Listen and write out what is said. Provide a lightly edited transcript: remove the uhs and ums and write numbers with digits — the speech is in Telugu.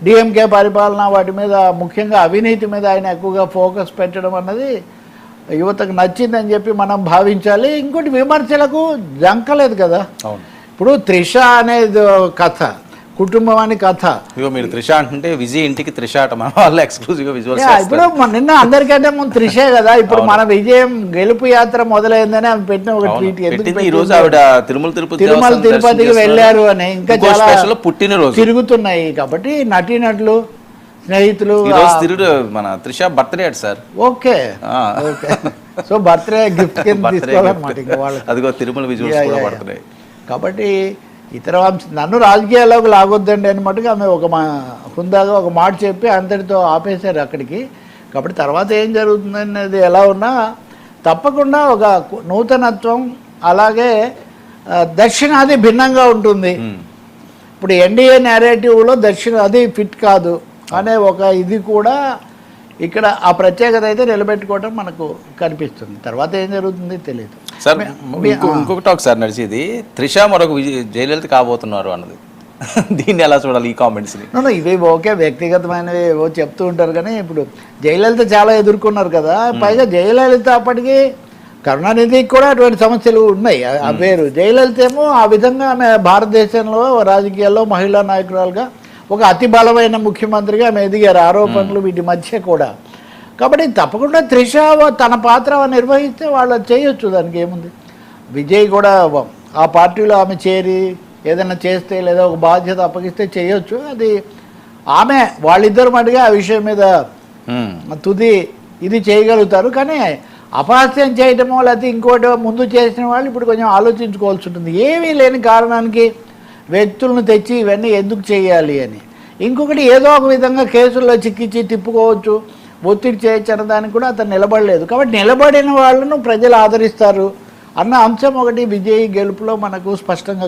డిఎంకే పరిపాలన వాటి మీద ముఖ్యంగా అవినీతి మీద ఆయన ఎక్కువగా ఫోకస్ పెట్టడం అన్నది యువతకు నచ్చిందని చెప్పి మనం భావించాలి. ఇంకోటి విమర్శలకు జంకలేదు కదా. ఇప్పుడు త్రిష అనేది కథ, కుటుంబం అని కథ. మీరు త్రిష అంటే విజయ్ ఇంటికి త్రిష అట, మన వాళ్ళు ఎక్స్క్లూజివ్ గా విజువల్స్. ఇప్పుడు నిన్న అందరికంటే ముందు త్రిషే కదా. ఇప్పుడు మన విజయం గెలుపు యాత్ర మొదలైందని ఆమె పెట్టిన ఒక ట్వీట్. ఈ రోజు ఆవిడ తిరుమల తిరుపతికి వెళ్ళారు అని, ఇంకా చాలా పుట్టినరోజు తిరుగుతున్నాయి. కాబట్టి నటీనటులు, స్నేహితులు. మన Trisha birthday at sir. Okay okay. So birthday gift కింద తీసుకోవాలన్నమాట ఇంకా వాళ్ళు. అదిగో తిరుమల విజువల్స్ కూడా పడుతున్నాయి. కాబట్టి ఇతర నన్ను రాజకీయాల్లోకి లాగొద్దండి అని మటుకు ఆమె ఒక హుందాగా ఒక మాట చెప్పి అంతటితో ఆపేశారు అక్కడికి. కాబట్టి తర్వాత ఏం జరుగుతుందనేది ఎలా ఉన్నా తప్పకుండా ఒక నూతనత్వం, అలాగే దక్షిణాది భిన్నంగా ఉంటుంది. ఇప్పుడు ఎన్డీఏ నేరేటివ్లో దక్షిణాది ఫిట్ కాదు అనే ఒక ఇది కూడా ఇక్కడ ఆ ప్రత్యేకత అయితే నిలబెట్టుకోవడం మనకు కనిపిస్తుంది. తర్వాత ఏం జరుగుతుంది తెలియదు సార్. ఇంకొకటి ఒకసారి నడిచేది త్రిష మరొక జయలలిత కాబోతున్నారు అన్నది, దీన్ని ఎలా చూడాలి ఈ కామెంట్స్ని? ఇవి ఓకే వ్యక్తిగతమైనవి ఏవో చెప్తూ ఉంటారు, కానీ ఇప్పుడు జయలలిత చాలా ఎదుర్కొన్నారు కదా. పైగా జయలలిత అప్పటికి కరుణానిధికి కూడా అటువంటి సమస్యలు ఉన్నాయి. ఆ పేరు జయలలిత ఏమో ఆ విధంగా ఆమె భారతదేశంలో రాజకీయాల్లో మహిళా నాయకురాలుగా ఒక అతి బలమైన ముఖ్యమంత్రిగా ఆమె ఎదిగారు, ఆరోపణలు వీటి మధ్య కూడా. కాబట్టి తప్పకుండా త్రిష తన పాత్ర నిర్వహిస్తే వాళ్ళు చేయొచ్చు, దానికి ఏముంది. విజయ్ కూడా ఆ పార్టీలో ఆమె చేరి ఏదైనా చేస్తే లేదా ఒక బాధ్యత అప్పగిస్తే చేయొచ్చు. అది ఆమె వాళ్ళిద్దరు మటుగా ఆ విషయం మీద తుది ఇది చేయగలుగుతారు. కానీ అపహాస్యం చేయటమో లేకపోతే ఇంకోటి ముందు చేసిన వాళ్ళు ఇప్పుడు కొంచెం ఆలోచించుకోవాల్సి ఉంటుంది. ఏమీ లేని కారణానికి వ్యక్తులను తెచ్చి ఇవన్నీ ఎందుకు చేయాలి అని. ఇంకొకటి ఏదో ఒక విధంగా కేసుల్లో చిక్కించి తిప్పుకోవచ్చు, ఒత్తిడి చేయొచ్చు అన్నదానికి కూడా అతను నిలబడలేదు. కాబట్టి నిలబడిన వాళ్ళను ప్రజలు ఆదరిస్తారు అన్న అంశం ఒకటి విజయ్ గెలుపులో మనకు స్పష్టంగా